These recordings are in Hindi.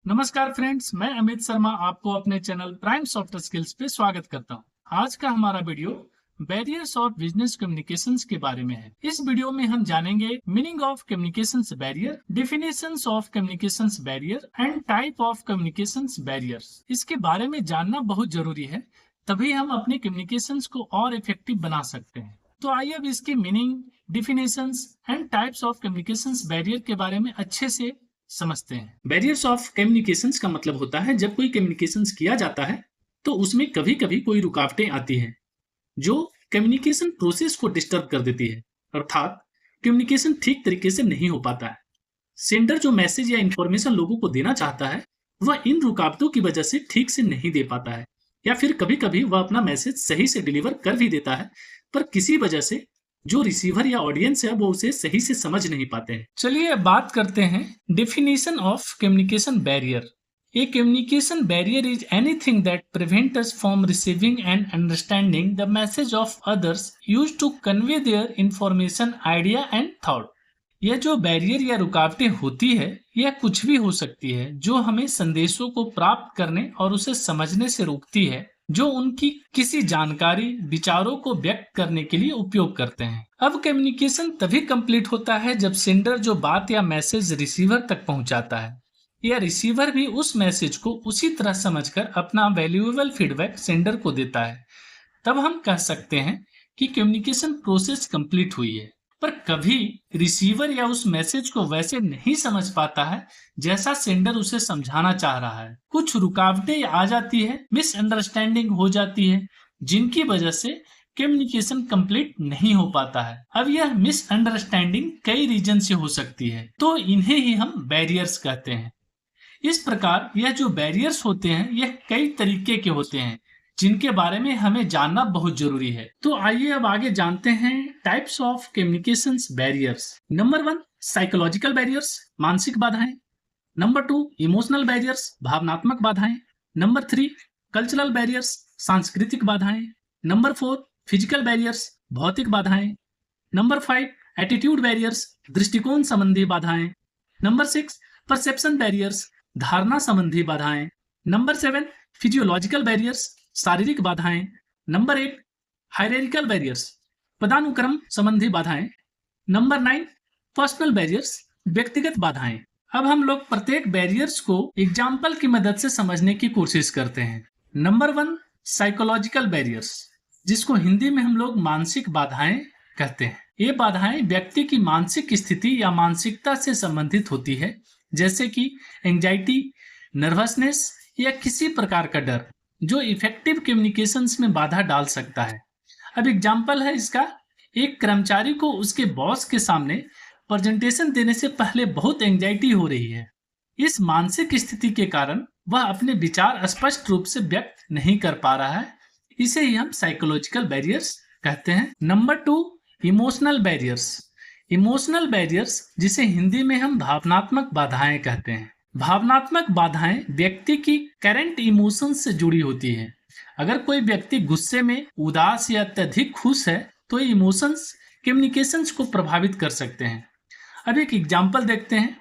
नमस्कार फ्रेंड्स, मैं अमित शर्मा आपको अपने चैनल प्राइम सॉफ्ट स्किल्स पे स्वागत करता हूं। आज का हमारा video barriers of business communications के बारे में है। इस वीडियो में हम जानेंगे meaning of communications barrier, definitions of communications barrier and type of communications barriers. इसके बारे में जानना बहुत जरूरी है, तभी हम अपने कम्युनिकेशंस को और इफेक्टिव बना सकते हैं। तो आइए अब इसकी meaning, definitions and types of communications barrier के बारे में अच्छे से समझते हैं। बैरियर्स ऑफ कम्युनिकेशंस का मतलब होता है जब कोई कम्युनिकेशंस किया जाता है तो उसमें कभी कभी कोई रुकावटें आती हैं जो कम्युनिकेशन प्रोसेस को डिस्टर्ब कर देती है, अर्थात कम्युनिकेशन ठीक तरीके से नहीं हो पाता है। सेंडर जो मैसेज या इंफॉर्मेशन लोगों को देना चाहता है वह इन रुकावटों की वजह से ठीक से नहीं दे पाता है, या फिर कभी कभी वह अपना मैसेज सही से डिलीवर कर भी देता है पर किसी वजह से जो रिसीवर या ऑडियंस है वो उसे सही से समझ नहीं पाते हैं। चलिए अब बात करते हैं definition of communication barrier. A communication barrier is anything that prevents us from receiving and understanding the message of others used to convey their information, idea and thought। यह जो बैरियर या रुकावटें होती है यह कुछ भी हो सकती है जो हमें संदेशों को प्राप्त करने और उसे समझने से रोकती है, जो उनकी किसी जानकारी, विचारों को व्यक्त करने के लिए उपयोग करते हैं। अब कम्युनिकेशन तभी कंप्लीट होता है जब सेंडर जो बात या मैसेज रिसीवर तक पहुंचाता है या रिसीवर भी उस मैसेज को उसी तरह समझकर अपना वैल्यूएबल फीडबैक सेंडर को देता है। तब हम कह सकते हैं कि कम्युनिकेशन प्रोसेस कंप्लीट हुई है। पर कभी रिसीवर या उस मैसेज को वैसे नहीं समझ पाता है जैसा सेंडर उसे समझाना चाह रहा है। कुछ रुकावटें आ जाती है, मिसअंडरस्टैंडिंग हो जाती है, जिनकी वजह से कम्युनिकेशन कंप्लीट नहीं हो पाता है। अब यह मिसअंडरस्टैंडिंग कई रीजन से हो सकती है, तो इन्हें ही हम बैरियर्स कहते हैं। इस प्रकार यह जो बैरियर्स होते हैं यह कई तरीके के होते हैं जिनके बारे में हमें जानना बहुत जरूरी है। तो आइए अब आगे जानते हैं types of communications barriers. Number 1, psychological barriers, मानसिक बाधाएं। नंबर 2, इमोशनल बैरियर्स, भावनात्मक बाधाएं। नंबर 3, कल्चरल बैरियर्स, सांस्कृतिक बाधाएं। नंबर 4, फिजिकल बैरियर्स, भौतिक बाधाएं। नंबर 5, एटीट्यूड बैरियर्स, दृष्टिकोण संबंधी बाधाएं। नंबर 6, परसेप्शन बैरियर्स, धारणा संबंधी बाधाएं। नंबर 7, फिजियोलॉजिकल बैरियर्स, शारीरिक बाधाएं। नंबर 8, हायरार्किकल बैरियर्स, पदानुक्रम संबंधी बाधाएं। नंबर 9, पर्सनल बैरियर्स, व्यक्तिगत बाधाएं। अब हम लोग प्रत्येक बैरियर्स को एग्जाम्पल की मदद से समझने की कोशिश करते हैं। नंबर 1, साइकोलॉजिकल बैरियर्स, जिसको हिंदी में हम लोग मानसिक बाधाएं कहते हैं। ये बाधाएं व्यक्ति की मानसिक स्थिति या मानसिकता से संबंधित होती है, जैसे कि एंजाइटी, नर्वसनेस या किसी प्रकार का डर, जो इफेक्टिव कम्युनिकेशंस में बाधा डाल सकता है। अब एग्जाम्पल है इसका, एक कर्मचारी को उसके बॉस के सामने प्रेजेंटेशन देने से पहले बहुत एंजाइटी हो रही है। इस मानसिक स्थिति के कारण वह अपने विचार स्पष्ट रूप से व्यक्त नहीं कर पा रहा है। इसे ही हम साइकोलॉजिकल बैरियर्स कहते हैं। Number 2, emotional barriers. Emotional barriers, जिसे हिंदी में हम भावनात्मक बाधाएं कहते हैं। भावनात्मक बाधाएं व्यक्ति की करंट इमोशंस से जुड़ी होती है। अगर कोई व्यक्ति गुस्से में, उदास या अत्यधिक खुश है तो ये इमोशंस कम्युनिकेशंस को प्रभावित कर सकते हैं। अब एक एग्जाम्पल देखते हैं।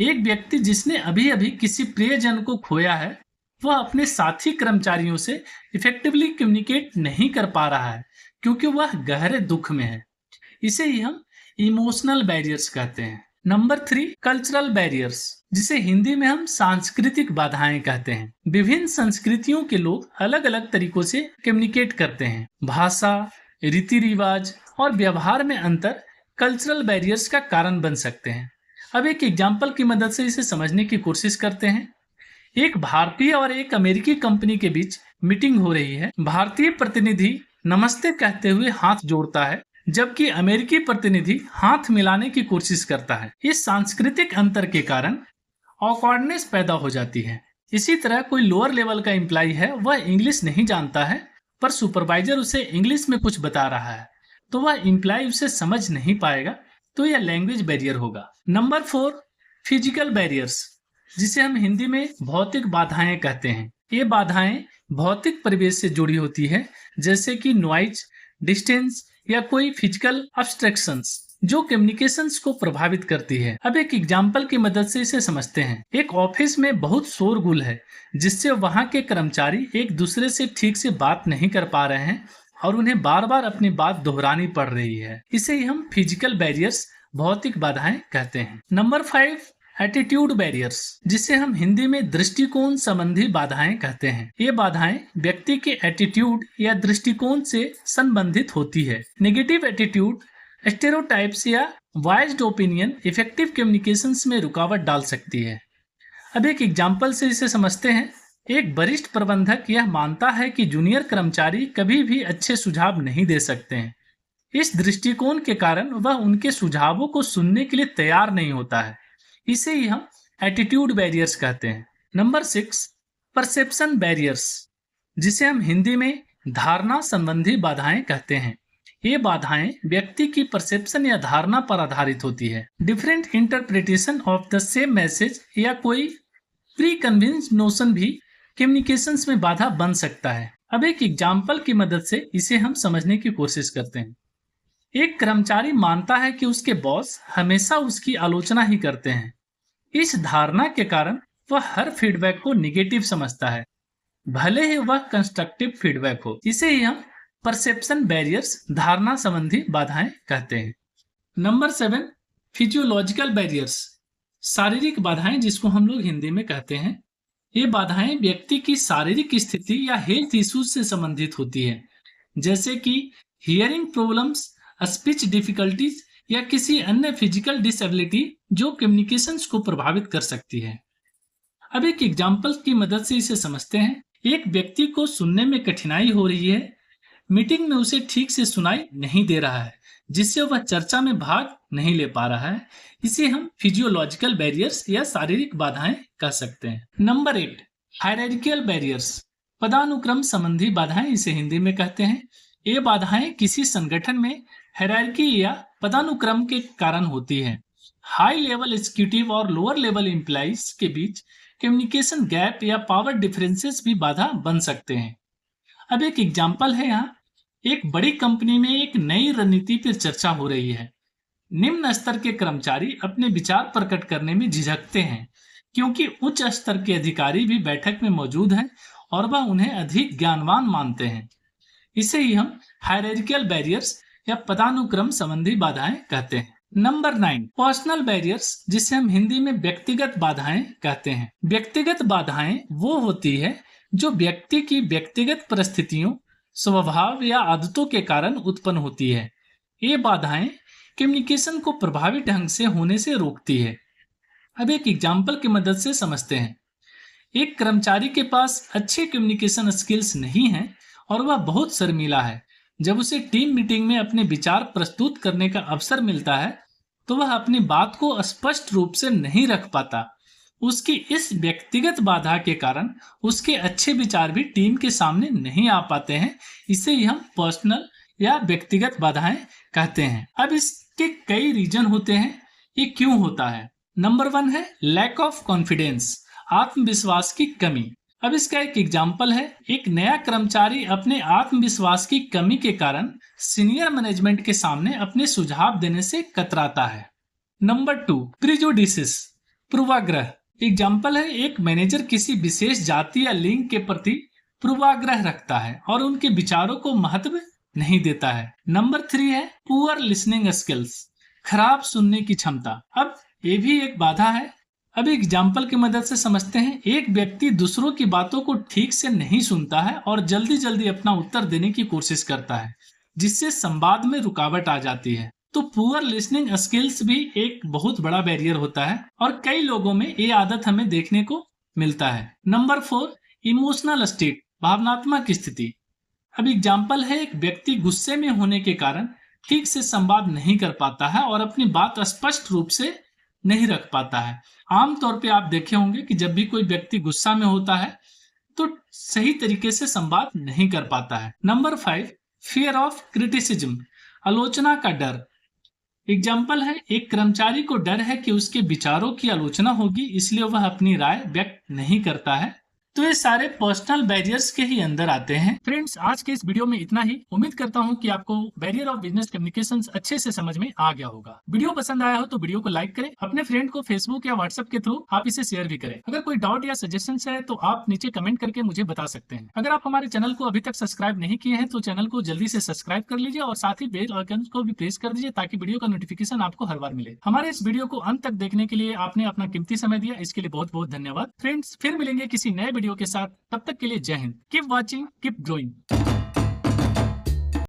एक व्यक्ति जिसने अभी अभी किसी प्रियजन को खोया है, वह अपने साथी कर्मचारियों से इफेक्टिवली कम्युनिकेट नहीं कर पा रहा है क्योंकि वह गहरे दुख में है। इसे ही हम इमोशनल बैरियर्स कहते हैं। नंबर 3, कल्चरल बैरियर्स, जिसे हिंदी में हम सांस्कृतिक बाधाएं कहते हैं। विभिन्न संस्कृतियों के लोग अलग अलग तरीकों से कम्युनिकेट करते हैं। भाषा, रीति रिवाज और व्यवहार में अंतर कल्चरल बैरियर्स का कारण बन सकते हैं। अब एक एग्जाम्पल की मदद से इसे समझने की कोशिश करते हैं। एक भारतीय और एक अमेरिकी कंपनी के बीच मीटिंग हो रही है। भारतीय प्रतिनिधि नमस्ते कहते हुए हाथ जोड़ता है, जबकि अमेरिकी प्रतिनिधि हाथ मिलाने की कोशिश करता है। इस सांस्कृतिक अंतर के कारण ऑकवर्डनेस पैदा हो जाती है। इसी तरह कोई लोअर लेवल का एम्प्लॉय है, वह इंग्लिश नहीं जानता है पर सुपरवाइजर उसे इंग्लिश में कुछ बता रहा है, तो वह एम्प्लॉय उसे समझ नहीं पाएगा, तो यह लैंग्वेज बैरियर होगा। नंबर 4, फिजिकल बैरियर्स, जिसे हम हिंदी में भौतिक बाधाएं कहते हैं। ये बाधाएं भौतिक परिवेश से जुड़ी होती है, जैसे कि नॉइज, डिस्टेंस या कोई फिजिकल ऑब्स्ट्रक्शंस। जो कम्युनिकेशंस को प्रभावित करती है। अब एक एग्जाम्पल की मदद से इसे समझते हैं। एक ऑफिस में बहुत शोरगुल है, जिससे वहां के कर्मचारी एक दूसरे से ठीक से बात नहीं कर पा रहे हैं और उन्हें बार बार अपनी बात दोहरानी पड़ रही है। इसे ही हम फिजिकल बैरियर्स, भौतिक बाधाएं कहते हैं। नंबर 5, एटीट्यूड बैरियर्स, जिसे हम हिंदी में दृष्टिकोण संबंधी बाधाएं कहते हैं। ये बाधाएं व्यक्ति के एटीट्यूड या दृष्टिकोण से संबंधित होती है। नेगेटिव एटीट्यूड, स्टेरियोटाइप्स या वाइज्ड ओपिनियन इफेक्टिव कम्युनिकेशंस में रुकावट डाल सकती है। अब एक एग्जाम्पल से इसे समझते हैं। एक वरिष्ठ प्रबंधक यह मानता है कि जूनियर कर्मचारी कभी भी अच्छे सुझाव नहीं दे सकते हैं। इस दृष्टिकोण के कारण वह उनके सुझावों को सुनने के लिए तैयार नहीं होता है। इसे ही हम एटीट्यूड बैरियर्स कहते हैं। नंबर 6, परसेप्शन बैरियर्स, जिसे हम हिंदी में धारणा संबंधी बाधाएं कहते हैं। ये बाधाएं व्यक्ति की परसेप्शन या धारणा पर आधारित होती है। Different interpretation of the same message या कोई प्री कन्विंस्ड नोशन भी कम्युनिकेशंस में बाधा बन सकता है। अब एक एग्जाम्पल की मदद से इसे हम समझने की कोशिश करते हैं। एक कर्मचारी मानता है कि उसके बॉस हमेशा उसकी आलोचना ही करते हैं। इस धारणा के कारण वह हर फीडबैक को निगेटिव समझता है, भले ही वह कंस्ट्रक्टिव फीडबैक हो। इसे ही हम परसेप्शन बैरियर्स, धारणा संबंधी बाधाएं कहते हैं। नंबर 7, फिजियोलॉजिकल बैरियर्स, शारीरिक बाधाएं, जिसको हम लोग हिंदी में कहते हैं। ये बाधाएं व्यक्ति की शारीरिक स्थिति या हेल्थ इश्यूज से संबंधित होती है, जैसे कि हियरिंग प्रॉब्लम्स, स्पीच डिफिकल्टीज या किसी अन्य फिजिकल डिसेबिलिटी जो कम्युनिकेशंस को प्रभावित कर सकती है। अब एक एग्जाम्पल की मदद से इसे समझते हैं। एक व्यक्ति को सुनने में कठिनाई हो रही है, मीटिंग में उसे ठीक से सुनाई नहीं दे रहा है, जिससे वह चर्चा में भाग नहीं ले पा रहा है। इसे हम फिजियोलॉजिकल बैरियर्स या शारीरिक बाधाएं कह सकते हैं। नंबर 8, हायरार्किकल बैरियर्स, पदानुक्रम संबंधी बाधाएं इसे हिंदी में कहते हैं। ये बाधाएं किसी संगठन में हायरार्की या पदानुक्रम के कारण होती है। हाई लेवल एग्जीक्यूटिव और लोअर लेवल एम्प्लॉइज के बीच कम्युनिकेशन गैप या पावर डिफरेंसेस भी बाधा बन सकते हैं। अब एक एग्जाम्पल है यहाँ। एक बड़ी कंपनी में एक नई रणनीति पर चर्चा हो रही है। निम्न स्तर के कर्मचारी अपने विचार प्रकट करने में झिझकते हैं, क्योंकि उच्च स्तर के अधिकारी भी बैठक में मौजूद हैं और वह उन्हें अधिक ज्ञानवान मानते हैं। इसे ही हम हायरार्किकल बैरियर्स या पदानुक्रम संबंधी बाधाएं कहते हैं। नंबर 9, पर्सनल बैरियर्स, जिसे हम हिंदी में व्यक्तिगत बाधाएं कहते हैं। व्यक्तिगत बाधाएं वो होती है जो व्यक्ति की व्यक्तिगत परिस्थितियों, स्वभाव या आदतों के कारण उत्पन्न होती है। ये बाधाएं कम्युनिकेशन को प्रभावी ढंग से होने से रोकती है। अब एक एग्जाम्पल की मदद से समझते हैं। एक कर्मचारी के पास अच्छे कम्युनिकेशन स्किल्स नहीं है और वह बहुत शर्मीला है। जब उसे टीम मीटिंग में अपने विचार प्रस्तुत करने का अवसर मिलता है तो वह अपनी बात को स्पष्ट रूप से नहीं रख पाता। उसकी इस व्यक्तिगत बाधा के कारण उसके अच्छे विचार भी टीम के सामने नहीं आ पाते हैं। इसे ही हम पर्सनल या व्यक्तिगत बाधाएं कहते हैं। अब इसके कई रीजन होते हैं। ये क्यों होता है? नंबर 1 है लैक ऑफ कॉन्फिडेंस, आत्मविश्वास की कमी। अब इसका एक एग्जाम्पल है। एक नया कर्मचारी अपने आत्मविश्वास की कमी के कारण सीनियर मैनेजमेंट के सामने अपने सुझाव देने से कतराता है। नंबर 2, प्रिजुडिसेस, पूर्वाग्रह। एग्जाम्पल है, एक मैनेजर किसी विशेष जाति या लिंग के प्रति पूर्वाग्रह रखता है और उनके विचारों को महत्व नहीं देता है। नंबर 3 है पुअर लिसनिंग स्किल्स, खराब सुनने की क्षमता। अब ये भी एक बाधा है। अब एग्जाम्पल की मदद से समझते हैं। एक व्यक्ति दूसरों की बातों को ठीक से नहीं सुनता है और जल्दी जल्दी अपना उत्तर देने की कोशिश करता है, जिससे संवाद में रुकावट आ जाती है। तो पुअर लिसनिंग स्किल्स भी एक बहुत बड़ा बैरियर होता है और कई लोगों में ये आदत हमें देखने को मिलता है। नंबर 4, इमोशनल स्टेट, भावनात्मक स्थिति। अब एग्जाम्पल है, एक व्यक्ति गुस्से में होने के कारण ठीक से संवाद नहीं कर पाता है और अपनी बात स्पष्ट रूप से नहीं रख पाता है। आमतौर पे आप देखे होंगे कि जब भी कोई व्यक्ति गुस्सा में होता है तो सही तरीके से संवाद नहीं कर पाता है। नंबर 5, फियर ऑफ क्रिटिसिज्म, आलोचना का डर। एग्जाम्पल है, एक कर्मचारी को डर है कि उसके विचारों की आलोचना होगी, इसलिए वह अपनी राय व्यक्त नहीं करता है। तो ये सारे पर्सनल बैरियर्स के ही अंदर आते हैं। फ्रेंड्स, आज के इस वीडियो में इतना ही। उम्मीद करता हूँ कि आपको बैरियर ऑफ बिजनेस कम्युनिकेशन अच्छे से समझ में आ गया होगा। वीडियो पसंद आया हो तो वीडियो को लाइक करें, अपने फ्रेंड को फेसबुक या व्हाट्सएप के थ्रू आप इसे शेयर भी करें। अगर कोई डाउट या सजेशन है तो आप नीचे कमेंट करके मुझे बता सकते हैं। अगर आप हमारे चैनल को अभी तक सब्सक्राइब नहीं किए हैं तो चैनल को जल्दी से सब्सक्राइब कर लीजिए और साथ ही बेल आइकन को भी प्रेस कर दीजिए ताकि वीडियो का नोटिफिकेशन आपको हर बार मिले। हमारे इस वीडियो को अंत तक देखने के लिए आपने अपना कीमती समय दिया, इसके लिए बहुत बहुत धन्यवाद। फ्रेंड्स, फिर मिलेंगे किसी नए वीडियो के साथ। तब तक के लिए जय Hind. Keep watching, keep growing.